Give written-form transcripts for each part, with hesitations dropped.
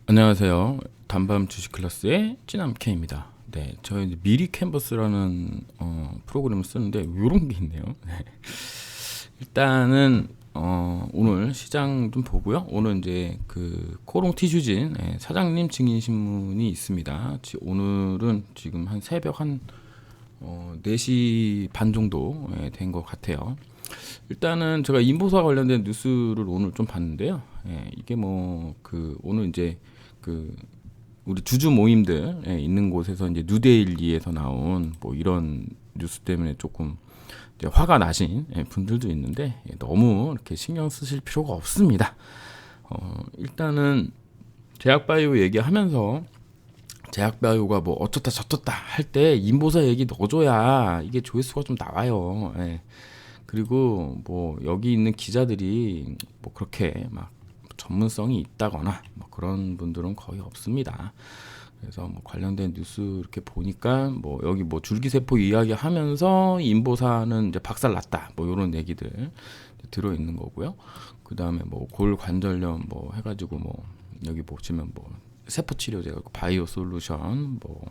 안녕하세요. 단밤 주식 클래스의 찌남케입니다. 네, 저희 미리 캔버스라는 프로그램을 쓰는데 이런 게 있네요. 네. 일단은 오늘 시장 좀 보고요. 오늘 이제 그 코롱 티슈진 사장님 증인 신문이 있습니다. 오늘은 지금 한 새벽 한 4시 반 정도 된 것 같아요. 일단은 제가 인보사 관련된 뉴스를 오늘 좀 봤는데요. 이게 뭐 그 오늘 이제 그 우리 주주 모임들 있는 곳에서 이제 뉴데일리에서 나온 뭐 이런 뉴스 때문에 조금 이제 화가 나신 분들도 있는데 너무 이렇게 신경 쓰실 필요가 없습니다. 일단은 제약바이오 얘기하면서 제약바이오가 뭐 어쩌다 저쩌다 할 때 인보사 얘기 넣어줘야 이게 조회수가 좀 나와요. 그리고 뭐 여기 있는 기자들이 뭐 그렇게 막 전문성이 있다거나 뭐 그런 분들은 거의 없습니다. 그래서 뭐 관련된 뉴스 이렇게 보니까 뭐 여기 뭐 줄기세포 이야기하면서 인보사는 이제 박살났다 뭐 이런 얘기들 들어 있는 거고요. 그 다음에 뭐 골관절염 뭐 해가지고 뭐 여기 보시면 뭐 세포 치료제 바이오 솔루션 뭐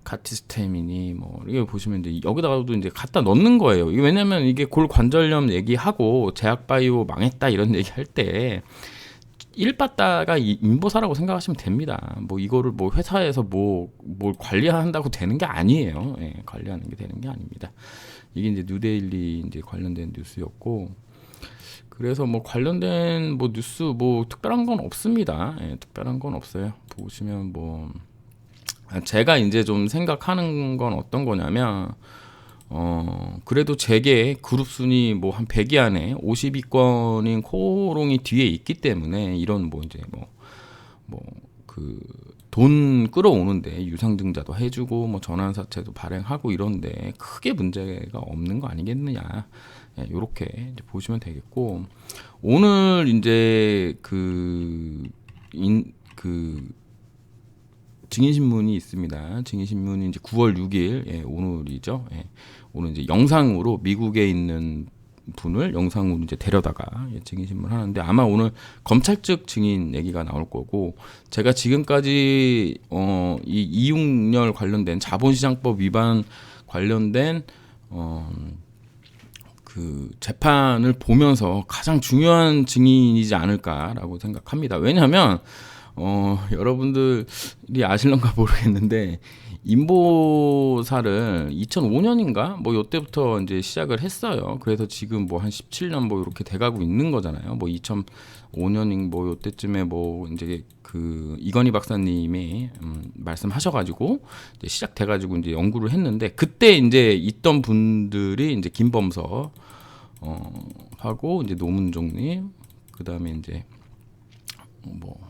카티스테민이 뭐 이거 보시면 이제 여기다가도 이제 갖다 넣는 거예요. 이게 왜냐면 이게 골관절염 얘기하고 제약바이오 망했다 이런 얘기할 때 일봤다가 인보사라고 생각하시면 됩니다. 뭐 이거를 뭐 회사에서 뭘 관리한다고 되는 게 아니에요. 관리하는 게 되는 게 아닙니다. 이게 이제 뉴데일리 이제 관련된 뉴스였고, 그래서 뭐 관련된 뭐 뉴스 뭐 특별한 건 없습니다. 특별한 건 없어요. 보시면 뭐 제가 이제 좀 생각하는 건 어떤 거냐면 그래도 제게 그룹 순위 뭐 한 100위 안에 50위권인 코롱이 뒤에 있기 때문에 이런 뭐 이제 뭐 그 돈 끌어오는데 유상증자도 해주고 뭐 전환사채도 발행하고 이런데 크게 문제가 없는 거 아니겠느냐. 요렇게 이제 보시면 되겠고, 오늘 이제 그 증인신문이 있습니다. 증인신문이 이제 9월 6일, 오늘이죠. 오늘 이제 영상으로 미국에 있는 분을 영상으로 이제 데려다가 증인신문 하는데 아마 오늘 검찰 측 증인 얘기가 나올 거고, 제가 지금까지 이 이윤열 관련된 자본시장법 위반 관련된 그 재판을 보면서 가장 중요한 증인이지 않을까라고 생각합니다. 왜냐하면 여러분들이 아실런가 모르겠는데 인보사를 2005년인가 뭐 요때부터 이제 시작을 했어요. 그래서 지금 뭐 한 17년 뭐 이렇게 돼가고 있는 거잖아요. 뭐 2005년인 뭐 요때쯤에 뭐 이제 그 이건희 박사님이 말씀하셔가지고 이제 시작돼가지고 이제 연구를 했는데, 그때 이제 있던 분들이 이제 김범서 하고 이제 노문종님, 그 다음에 이제 뭐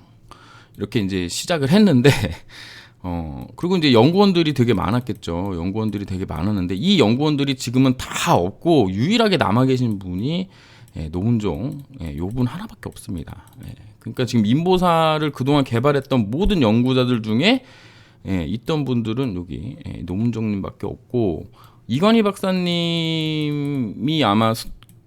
이렇게 이제 시작을 했는데 그리고 이제 연구원들이 되게 많았겠죠. 연구원들이 되게 많았는데 이 연구원들이 지금은 다 없고 유일하게 남아 계신 분이 노문종 요분 하나밖에 없습니다. 그러니까 지금 인보사를 그동안 개발했던 모든 연구자들 중에 있던 분들은 여기 노문종님밖에 없고, 이건희 박사님이 아마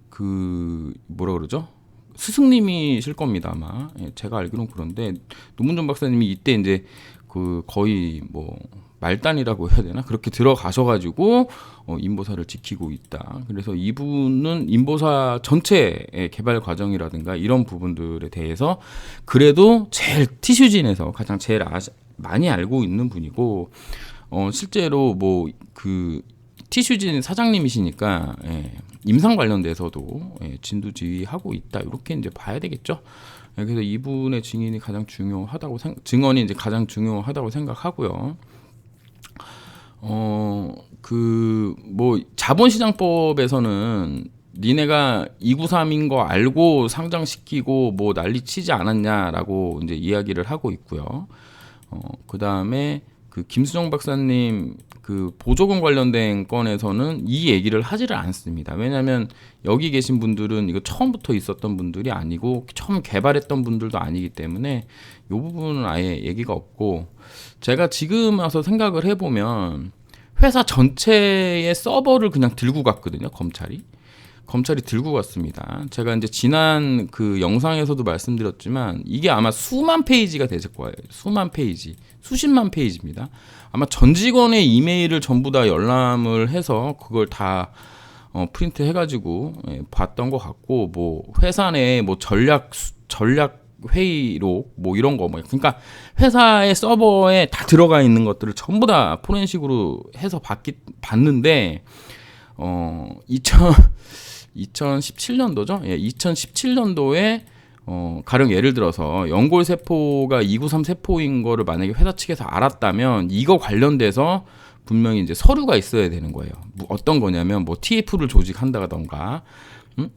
그 뭐라 그러죠? 스승님이실 겁니다 아마. 제가 알기로는 그런데 노문종 박사님이 이때 이제 그 거의 뭐 말단이라고 해야 되나 그렇게 들어가셔가지고 인보사를 지키고 있다. 그래서 이분은 인보사 전체의 개발 과정이라든가 이런 부분들에 대해서 그래도 제일 티슈진에서 가장 제일 많이 알고 있는 분이고, 실제로 뭐 그 티슈진 사장님이시니까 임상 관련돼서도 진두지휘하고 있다. 이렇게 이제 봐야 되겠죠. 그래서 이분의 증언이 가장 중요하다고 생각하고요. 그 뭐 자본시장법에서는 니네가 293인 거 알고 상장시키고 뭐 난리치지 않았냐라고 이제 이야기를 하고 있고요. 그 다음에 그 김수정 박사님 그 보조금 관련된 건에서는 이 얘기를 하지를 않습니다. 왜냐하면 여기 계신 분들은 이거 처음부터 있었던 분들이 아니고 처음 개발했던 분들도 아니기 때문에 이 부분은 아예 얘기가 없고, 제가 지금 와서 생각을 해보면 회사 전체의 서버를 그냥 들고 갔거든요, 검찰이. 검찰이 들고 갔습니다. 제가 이제 지난 그 영상에서도 말씀드렸지만 이게 아마 수만 페이지가 되실 거예요. 수만 페이지, 수십만 페이지입니다. 아마 전 직원의 이메일을 전부 다 열람을 해서 그걸 다 프린트 해가지고 봤던 것 같고, 뭐 회사 내 뭐 전략 회의록 뭐 이런 거, 뭐 그러니까 회사의 서버에 다 들어가 있는 것들을 전부 다 포렌식으로 해서 봤는데 2017년도죠. 예, 2017년도에 가령 예를 들어서 연골 세포가 293 세포인 거를 만약에 회사 측에서 알았다면 이거 관련돼서 분명히 이제 서류가 있어야 되는 거예요. 어떤 거냐면 뭐 TF를 조직한다던가,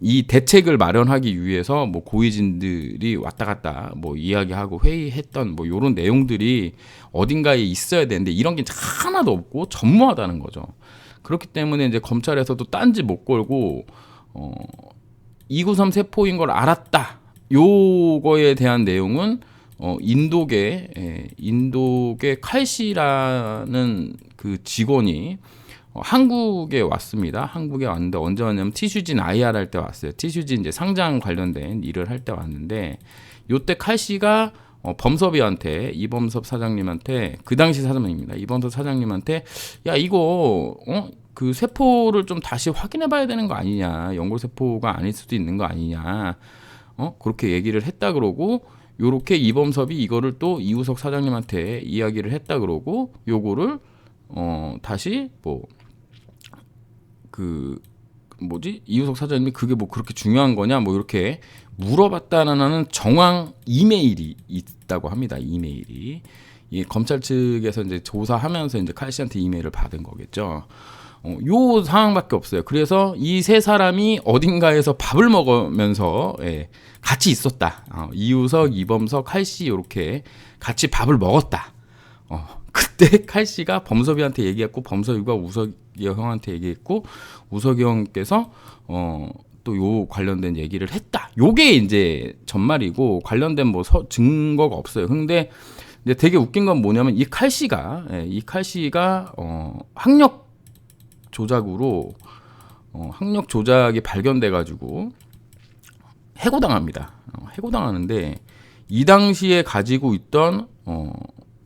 이 대책을 마련하기 위해서 뭐 고위진들이 왔다 갔다 뭐 이야기하고 회의했던 뭐 이런 내용들이 어딘가에 있어야 되는데 이런 게 하나도 없고 전무하다는 거죠. 그렇기 때문에 이제 검찰에서도 딴지 못 걸고 293 세포인 걸 알았다. 요거에 대한 내용은 인도계 칼씨라는 그 직원이 한국에 왔습니다. 한국에 왔는데 언제 왔냐면 티슈진 IR 할 때 왔어요. 티슈진 이제 상장 관련된 일을 할 때 왔는데, 요때 칼씨가 범섭이한테, 이범섭 사장님한테, 그 당시 사장님입니다. 이범섭 사장님한테 야 이거 그 세포를 좀 다시 확인해봐야 되는 거 아니냐, 연골 세포가 아닐 수도 있는 거 아니냐, 그렇게 얘기를 했다 그러고, 요렇게 이범섭이 이거를 또 이우석 사장님한테 이야기를 했다 그러고, 요거를 다시 이우석 사장님이 그게 뭐 그렇게 중요한 거냐 뭐 이렇게 물어봤다는 정황 이메일이 있다고 합니다. 이메일이 이 검찰 측에서 이제 조사하면서 이제 칼씨한테 이메일을 받은 거겠죠. 요 상황밖에 없어요. 그래서 이 세 사람이 어딘가에서 밥을 먹으면서 같이 있었다. 이우석, 이범석, 칼씨 이렇게 같이 밥을 먹었다. 그때 칼씨가 범섭이한테 얘기했고, 범섭이가 우석이 형한테 얘기했고, 우석이 형께서 또 요 관련된 얘기를 했다. 요게 이제 전말이고, 관련된 뭐 증거가 없어요. 근데 이제 되게 웃긴 건 뭐냐면 이 칼씨가 학력 조작이 발견돼 가지고 해고당합니다. 해고당하는데, 이 당시에 가지고 있던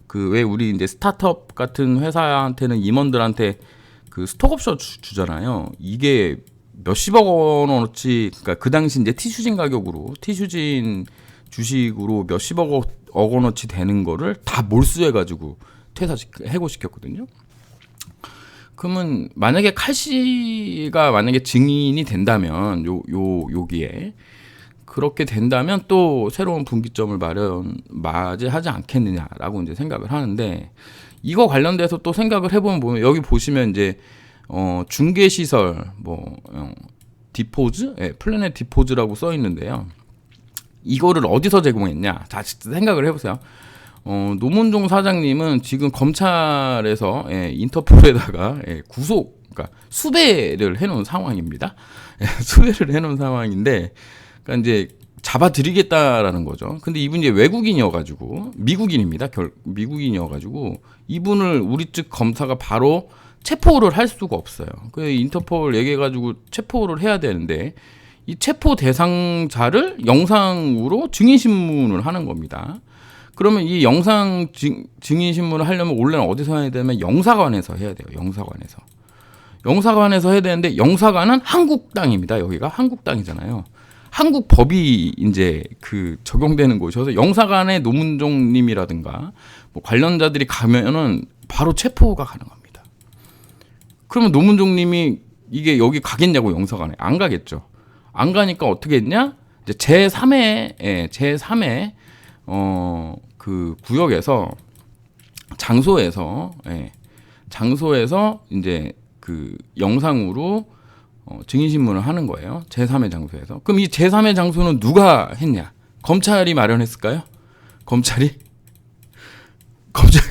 그 왜 우리 이제 스타트업 같은 회사한테는 임원들한테 그 스톡옵션 주잖아요. 이게 몇십억 원어치, 그러니까 그 당시 이제 티슈진 가격으로, 티슈진 주식으로 몇십억 원어치 되는 거를 다 몰수해가지고 해고시켰거든요. 그러면 만약에 칼씨가 만약에 증인이 된다면 여기에 그렇게 된다면 또 새로운 분기점을 맞이하지 않겠느냐라고 이제 생각을 하는데, 이거 관련돼서 또 생각을 해보면 여기 보시면 이제 중개 시설 디포즈, 플래닛 디포즈라고 써 있는데요. 이거를 어디서 제공했냐? 자, 생각을 해보세요. 노문종 사장님은 지금 검찰에서 인터폴에다가 그러니까 수배를 해놓은 상황입니다. 수배를 해놓은 상황인데, 그러니까 이제 잡아드리겠다라는 거죠. 근데 이분이 외국인이어가지고, 미국인이어가지고 이분을 우리 측 검사가 바로 체포를 할 수가 없어요. 그 인터폴 얘기해가지고 체포를 해야 되는데, 이 체포 대상자를 영상으로 증인신문을 하는 겁니다. 그러면 이 영상 증인신문을 하려면 원래는 어디서 해야 되냐면 영사관에서 해야 돼요. 영사관에서 해야 되는데, 영사관은 한국 땅입니다. 여기가 한국 땅이잖아요. 한국 법이 이제 그 적용되는 곳이어서 영사관에 노문종님이라든가 뭐 관련자들이 가면은 바로 체포가 가능합니다. 그러면 노문종님이 이게 여기 가겠냐고, 영사관에 안 가겠죠. 안 가니까 어떻게 했냐? 이제 제3회 그 구역에서 장소에서 이제 그 영상으로 증인신문을 하는 거예요. 제3의 장소에서. 그럼 이 제3의 장소는 누가 했냐? 검찰이 마련했을까요?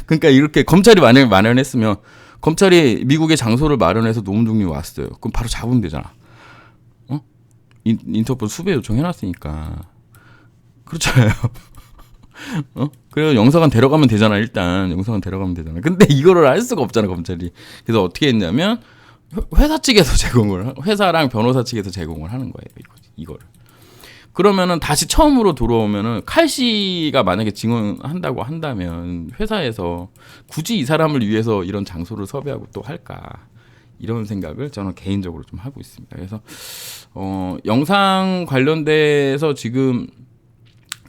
그러니까 이렇게 검찰이 만약에 마련했으면, 검찰이 미국의 장소를 마련해서 노문종이 왔어요. 그럼 바로 잡으면 되잖아. 인터폴 수배 요청해놨으니까. 그렇잖아요. 그래서 영사관 데려가면 되잖아. 일단 영사관 데려가면 되잖아. 근데 이거를 할 수가 없잖아, 검찰이. 그래서 어떻게 했냐면 회사 측에서 회사랑 변호사 측에서 제공을 하는 거예요. 이거를. 그러면은 다시 처음으로 들어오면은 칼씨가 만약에 증언한다고 한다면 회사에서 굳이 이 사람을 위해서 이런 장소를 섭외하고 또 할까? 이런 생각을 저는 개인적으로 좀 하고 있습니다. 그래서 영상 관련돼서 지금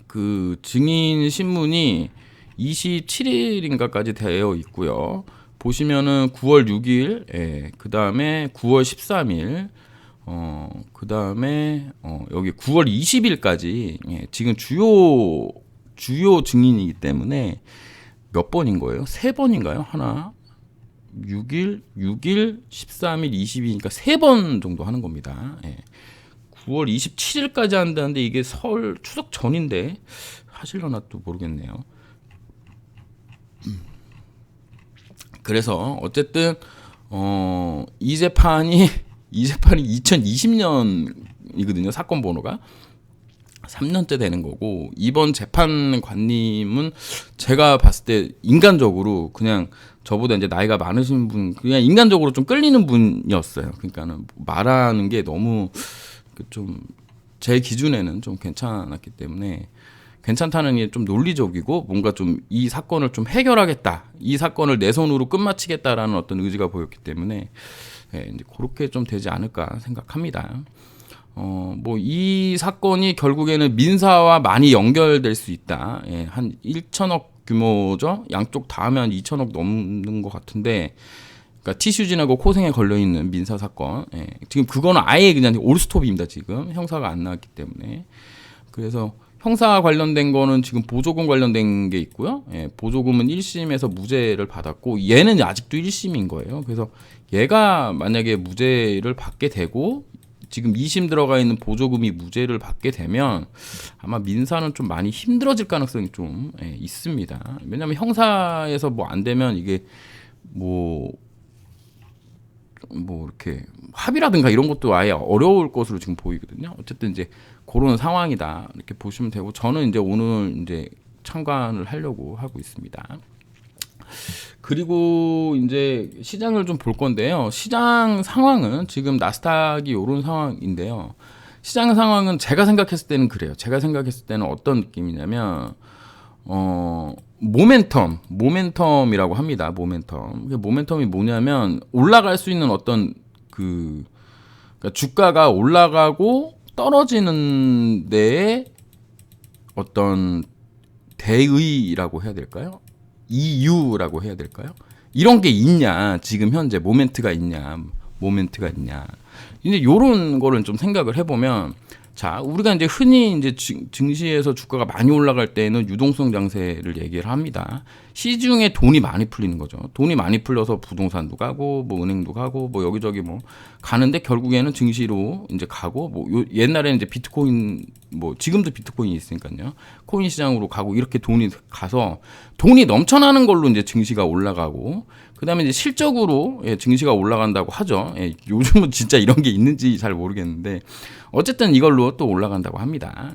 그 증인 신문이 27일인가까지 되어 있고요. 보시면은 9월 6일, 예, 그 다음에 9월 13일, 그 다음에 여기 9월 20일까지 예, 지금 주요 증인이기 때문에 몇 번인 거예요? 3번인가요? 하나, 6일, 13일, 20일이니까 3번 정도 하는 겁니다. 예. 9월 27일까지 한다는데 이게 설 추석 전인데 하실려나 또 모르겠네요. 그래서 어쨌든 이 재판이 2020년이거든요. 사건 번호가 3년째 되는 거고, 이번 재판관님은 제가 봤을 때 인간적으로 그냥 저보다 이제 나이가 많으신 분, 그냥 인간적으로 좀 끌리는 분이었어요. 그러니까는 말하는 게 너무 좀 제 기준에는 좀 괜찮았기 때문에, 괜찮다는 게 좀 논리적이고 뭔가 좀 이 사건을 좀 해결하겠다, 이 사건을 내 손으로 끝마치겠다라는 어떤 의지가 보였기 때문에 예, 이제 그렇게 좀 되지 않을까 생각합니다. 뭐 이 사건이 결국에는 민사와 많이 연결될 수 있다. 예, 한 1천억 규모죠. 양쪽 다 하면 2천억 넘는 것 같은데, 그러니까 티슈진하고 코생에 걸려 있는 민사 사건. 예, 지금 그거는 아예 그냥 올스톱입니다. 지금 형사가 안 나왔기 때문에. 그래서 형사 관련된 거는 지금 보조금 관련된 게 있고요. 예, 보조금은 1심에서 무죄를 받았고, 얘는 아직도 1심인 거예요. 그래서 얘가 만약에 무죄를 받게 되고 지금 2심 들어가 있는 보조금이 무죄를 받게 되면 아마 민사는 좀 많이 힘들어질 가능성이 좀 있습니다. 왜냐하면 형사에서 뭐 안 되면 이게 뭐 이렇게 합의라든가 이런 것도 아예 어려울 것으로 지금 보이거든요. 어쨌든 이제 그런 상황이다 이렇게 보시면 되고, 저는 이제 오늘 이제 참관을 하려고 하고 있습니다. 그리고 이제 시장을 좀 볼 건데요. 시장 상황은 지금 나스닥이 이런 상황인데요. 시장 상황은 제가 생각했을 때는 그래요. 제가 생각했을 때는 어떤 느낌이냐면 모멘텀이라고 합니다. 모멘텀이 뭐냐면 올라갈 수 있는 어떤 그러니까 주가가 올라가고 떨어지는 데에 어떤 대의라고 해야 될까요? 이유라고 해야 될까요? 이런 게 있냐, 지금 현재 모멘트가 있냐. 이제 요런 거를 좀 생각을 해보면, 자, 우리가 이제 흔히 이제 증시에서 주가가 많이 올라갈 때는 유동성 장세를 얘기를 합니다. 시중에 돈이 많이 풀리는 거죠. 돈이 많이 풀려서 부동산도 가고, 뭐 은행도 가고, 뭐 여기저기 뭐 가는데 결국에는 증시로 이제 가고, 뭐 옛날에는 이제 비트코인, 뭐 지금도 비트코인이 있으니까요. 코인 시장으로 가고, 이렇게 돈이 가서 돈이 넘쳐나는 걸로 이제 증시가 올라가고, 그다음에 이제 실적으로 증시가 올라간다고 하죠. 요즘은 진짜 이런 게 있는지 잘 모르겠는데 어쨌든 이걸로 또 올라간다고 합니다.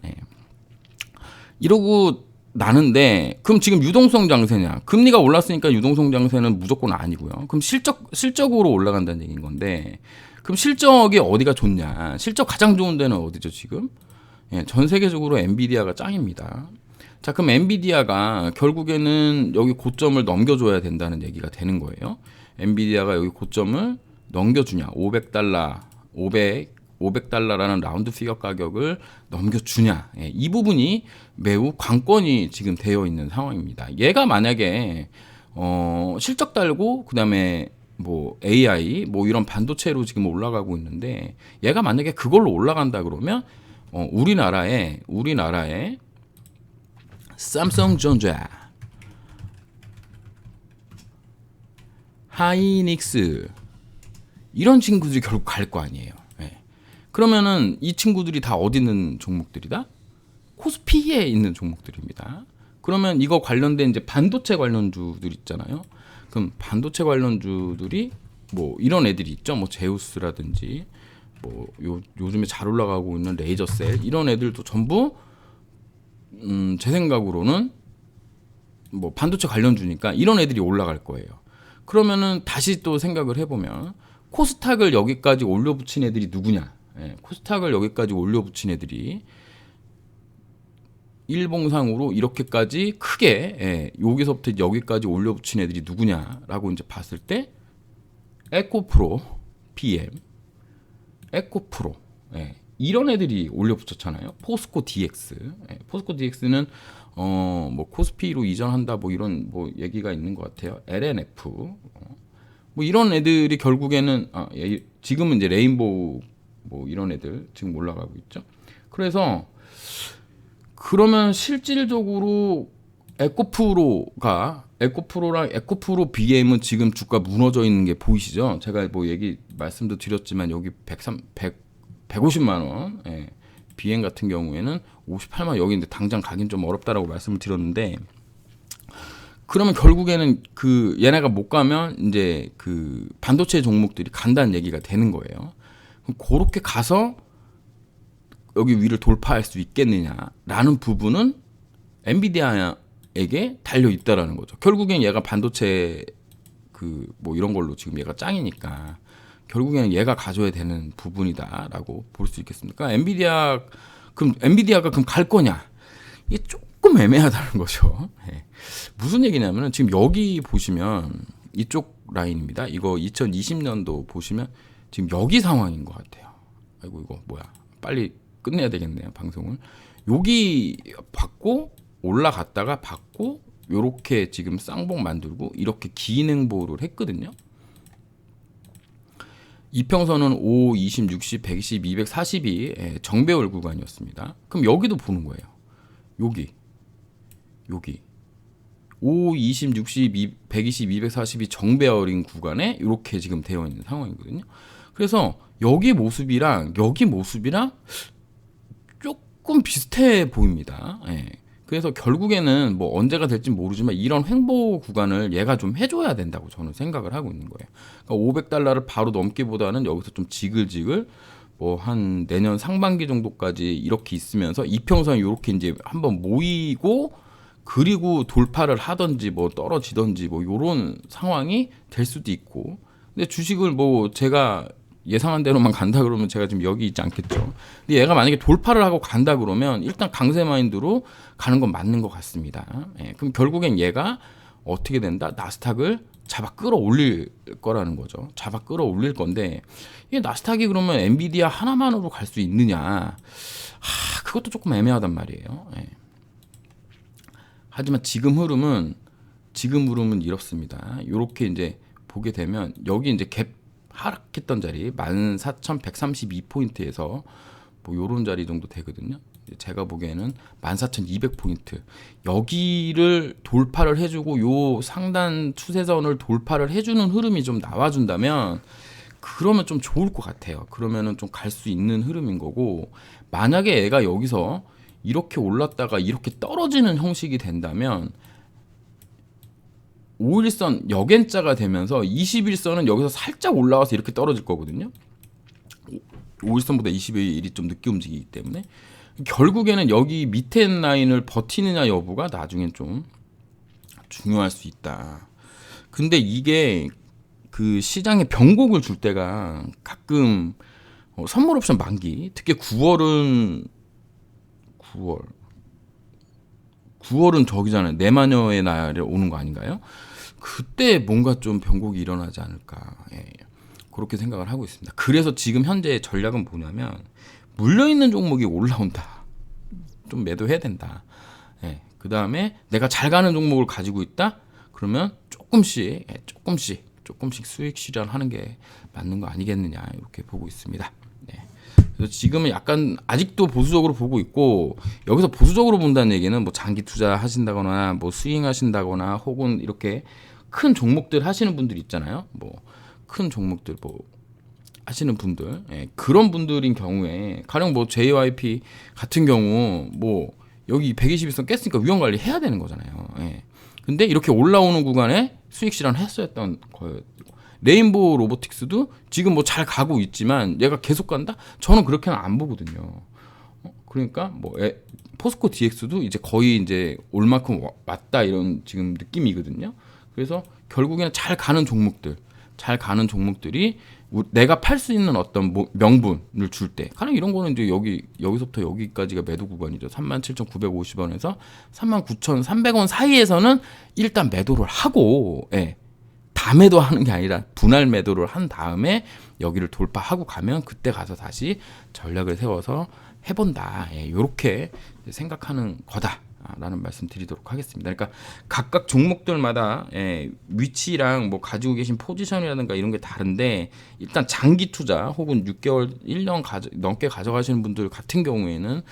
이러고 나는데, 그럼 지금 유동성 장세냐? 금리가 올랐으니까 유동성 장세는 무조건 아니고요. 그럼 실적으로 올라간다는 얘기인 건데, 그럼 실적이 어디가 좋냐? 실적 가장 좋은 데는 어디죠 지금? 전 세계적으로 엔비디아가 짱입니다. 자, 그럼 엔비디아가 결국에는 여기 고점을 넘겨줘야 된다는 얘기가 되는 거예요. 엔비디아가 여기 고점을 넘겨주냐, 500달러라는 라운드 피겨 가격을 넘겨주냐, 이 부분이 매우 관건이 지금 되어 있는 상황입니다. 얘가 만약에 실적 달고 그다음에 뭐 AI 뭐 이런 반도체로 지금 올라가고 있는데, 얘가 만약에 그걸로 올라간다 그러면 우리나라에 삼성전자, 하이닉스 이런 친구들이 결국 갈 거 아니에요. 그러면은 이 친구들이 다 어디 있는 종목들이다? 코스피에 있는 종목들입니다. 그러면 이거 관련된 이제 반도체 관련주들 있잖아요. 그럼 반도체 관련주들이 뭐 이런 애들이 있죠. 뭐 제우스라든지 뭐 요즘에 잘 올라가고 있는 레이저셀, 이런 애들도 전부 제 생각으로는 뭐 반도체 관련주니까 이런 애들이 올라갈 거예요. 그러면은 다시 또 생각을 해보면 코스닥을 여기까지 올려붙인 애들이 누구냐? 코스닥을 여기까지 올려붙인 애들이 일봉상으로 이렇게까지 크게 여기서부터 여기까지 올려붙인 애들이 누구냐라고 이제 봤을 때 에코프로, PM, 에코프로 이런 애들이 올려붙였잖아요. 포스코 DX, 포스코 DX는 뭐 코스피로 이전한다 뭐 이런 뭐 얘기가 있는 것 같아요. LNF 뭐 이런 애들이 결국에는 지금은 이제 레인보우 뭐 이런 애들 지금 올라가고 있죠. 그래서 그러면 실질적으로 에코프로랑 에코프로 BM은 지금 주가 무너져 있는 게 보이시죠? 제가 뭐 말씀도 드렸지만 여기 150만 원, BM 같은 경우에는 58만 원, 여기 근데 당장 가긴 좀 어렵다라고 말씀을 드렸는데, 그러면 결국에는 그 얘네가 못 가면 이제 그 반도체 종목들이 간다는 얘기가 되는 거예요. 그럼 그렇게 가서 여기 위를 돌파할 수 있겠느냐라는 부분은 엔비디아에게 달려 있다라는 거죠. 결국엔 얘가 반도체 그 뭐 이런 걸로 지금 얘가 짱이니까 결국에는 얘가 가져야 되는 부분이다라고 볼 수 있겠습니다. 그러니까 엔비디아가 그럼 갈 거냐? 이게 조금 애매하다는 거죠. 무슨 얘기냐면은 지금 여기 보시면 이쪽 라인입니다. 이거 2020년도 보시면 지금 여기 상황인 것 같아요. 아이고 이거 뭐야? 빨리 끝내야 되겠네요, 방송을. 여기 받고 올라갔다가 받고 요렇게 지금 쌍봉 만들고 이렇게 긴 행보를 했거든요. 이평선은 5, 20, 60, 120, 240이 정배열 구간이었습니다. 그럼 여기도 보는 거예요. 여기 5, 20, 60, 120, 240이 정배열인 구간에 이렇게 지금 되어 있는 상황이거든요. 그래서 여기 모습이랑 여기 모습이랑 조금 비슷해 보입니다. 그래서 결국에는 뭐 언제가 될지 모르지만 이런 횡보 구간을 얘가 좀 해줘야 된다고 저는 생각을 하고 있는 거예요. 그러니까 $500를 바로 넘기보다는 여기서 좀 지글지글 뭐 한 내년 상반기 정도까지 이렇게 있으면서 이평선이 이렇게 이제 한번 모이고 그리고 돌파를 하든지 뭐 떨어지든지 뭐 이런 상황이 될 수도 있고. 근데 주식을 뭐 제가 예상한 대로만 간다 그러면 제가 지금 여기 있지 않겠죠. 근데 얘가 만약에 돌파를 하고 간다 그러면 일단 강세 마인드로 가는 건 맞는 것 같습니다. 그럼 결국엔 얘가 어떻게 된다? 나스닥을 잡아 끌어올릴 거라는 거죠. 잡아 끌어올릴 건데 이게 나스닥이 그러면 엔비디아 하나만으로 갈 수 있느냐? 그것도 조금 애매하단 말이에요. 하지만 지금 흐름은 이렇습니다. 이렇게 이제 보게 되면 여기 이제 갭 하락했던 자리 14,132포인트에서 뭐 요런 자리 정도 되거든요. 제가 보기에는 14,200포인트 여기를 돌파를 해주고 요 상단 추세선을 돌파를 해주는 흐름이 좀 나와준다면 그러면 좀 좋을 것 같아요. 그러면은 좀 갈 수 있는 흐름인 거고, 만약에 얘가 여기서 이렇게 올랐다가 이렇게 떨어지는 형식이 된다면 5일선 역N자가 되면서 21선은 여기서 살짝 올라와서 이렇게 떨어질 거거든요. 5일선보다 21일이 좀 늦게 움직이기 때문에 결국에는 여기 밑에 라인을 버티느냐 여부가 나중엔 좀 중요할 수 있다. 근데 이게 그 시장에 변곡을 줄 때가 가끔 선물 옵션 만기, 특히 9월은 저기잖아요. 내마녀의 날에 오는 거 아닌가요? 그때 뭔가 좀 변곡이 일어나지 않을까. 그렇게 생각을 하고 있습니다. 그래서 지금 현재 전략은 뭐냐면 물려있는 종목이 올라온다. 좀 매도해야 된다. 그 다음에 내가 잘 가는 종목을 가지고 있다. 그러면 조금씩 수익 실현하는 게 맞는 거 아니겠느냐 이렇게 보고 있습니다. 그래서 지금은 약간 아직도 보수적으로 보고 있고, 여기서 보수적으로 본다는 얘기는 뭐 장기 투자 하신다거나 뭐 스윙 하신다거나 혹은 이렇게 큰 종목들 하시는 분들 있잖아요. 뭐 큰 종목들 뭐 하시는 분들, 그런 분들인 경우에 가령 뭐 JYP 같은 경우 뭐 여기 121선 깼으니까 위험 관리 해야 되는 거잖아요. 근데 이렇게 올라오는 구간에 수익 실현했었던 거예요. 레인보우 로보틱스도 지금 뭐 잘 가고 있지만 얘가 계속 간다? 저는 그렇게는 안 보거든요. 그러니까 뭐 포스코 DX도 이제 거의 이제 올 만큼 왔다 이런 지금 느낌이거든요. 그래서 결국에는 잘 가는 종목들이 내가 팔 수 있는 어떤 명분을 줄 때, 가령 이런 거는 이제 여기서부터 여기까지가 매도 구간이죠. 37,950원에서 39,300원 사이에서는 일단 매도를 하고, 예. 다 매도하는 게 아니라 분할 매도를 한 다음에 여기를 돌파하고 가면 그때 가서 다시 전략을 세워서 해본다. 예, 이렇게 생각하는 거다라는 말씀 드리도록 하겠습니다. 그러니까 각각 종목들마다 위치랑 뭐 가지고 계신 포지션이라든가 이런 게 다른데, 일단 장기 투자 혹은 6개월, 1년 넘게 가져가시는 분들 같은 경우에는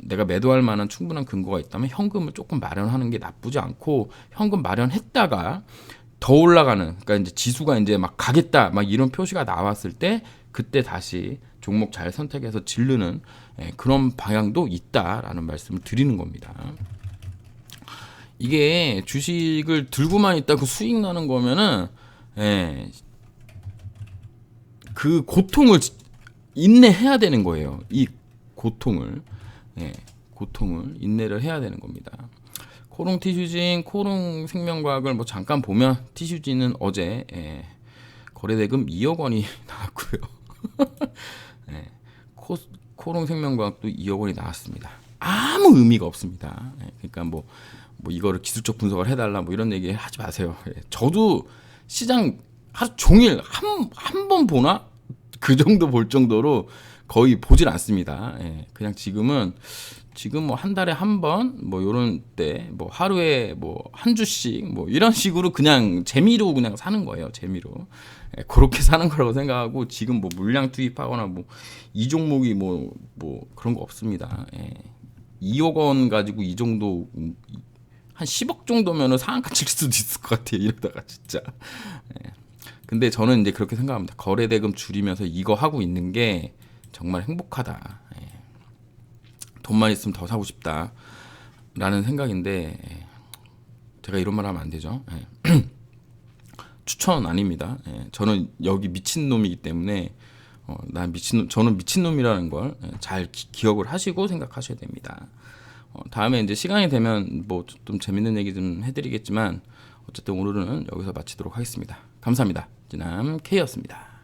내가 매도할 만한 충분한 근거가 있다면 현금을 조금 마련하는 게 나쁘지 않고, 현금 마련했다가 더 올라가는, 그러니까 이제 지수가 이제 막 가겠다 막 이런 표시가 나왔을 때 그때 다시 종목 잘 선택해서 지르는 그런 방향도 있다라는 말씀을 드리는 겁니다. 이게 주식을 들고만 있다 그 수익 나는 거면은 그 고통을 인내해야 되는 거예요. 이 고통을 인내를 해야 되는 겁니다. 코롱 티슈진, 코롱 생명과학을 뭐 잠깐 보면, 티슈진은 어제 거래대금 2억 원이 나왔고요. 코롱 생명과학도 2억 원이 나왔습니다. 아무 의미가 없습니다. 그러니까 뭐 이거를 기술적 분석을 해달라 뭐 이런 얘기 하지 마세요. 저도 시장 하루 종일 한 번 보나 그 정도 볼 정도로 거의 보질 않습니다. 그냥 지금 뭐 한 달에 한 번 뭐 요런 때 뭐 하루에 뭐 한 주씩 뭐 이런 식으로 그냥 재미로 그냥 사는 거예요. 재미로. 그렇게 사는 거라고 생각하고, 지금 뭐 물량 투입하거나 뭐 이 종목이 뭐 그런 거 없습니다. 2억 원 가지고 이 정도 한 10억 정도면은 상한가 칠 수도 있을 것 같아요. 이러다가 진짜. 근데 저는 이제 그렇게 생각합니다. 거래대금 줄이면서 이거 하고 있는 게 정말 행복하다. 돈만 있으면 더 사고 싶다 라는 생각인데, 제가 이런 말 하면 안 되죠. 추천 아닙니다. 저는 여기 미친놈이기 때문에 저는 미친놈이라는 걸 잘 기억을 하시고 생각하셔야 됩니다. 다음에 이제 시간이 되면 뭐 좀 재밌는 얘기 좀 해드리겠지만, 어쨌든 오늘은 여기서 마치도록 하겠습니다. 감사합니다. 진남 K였습니다.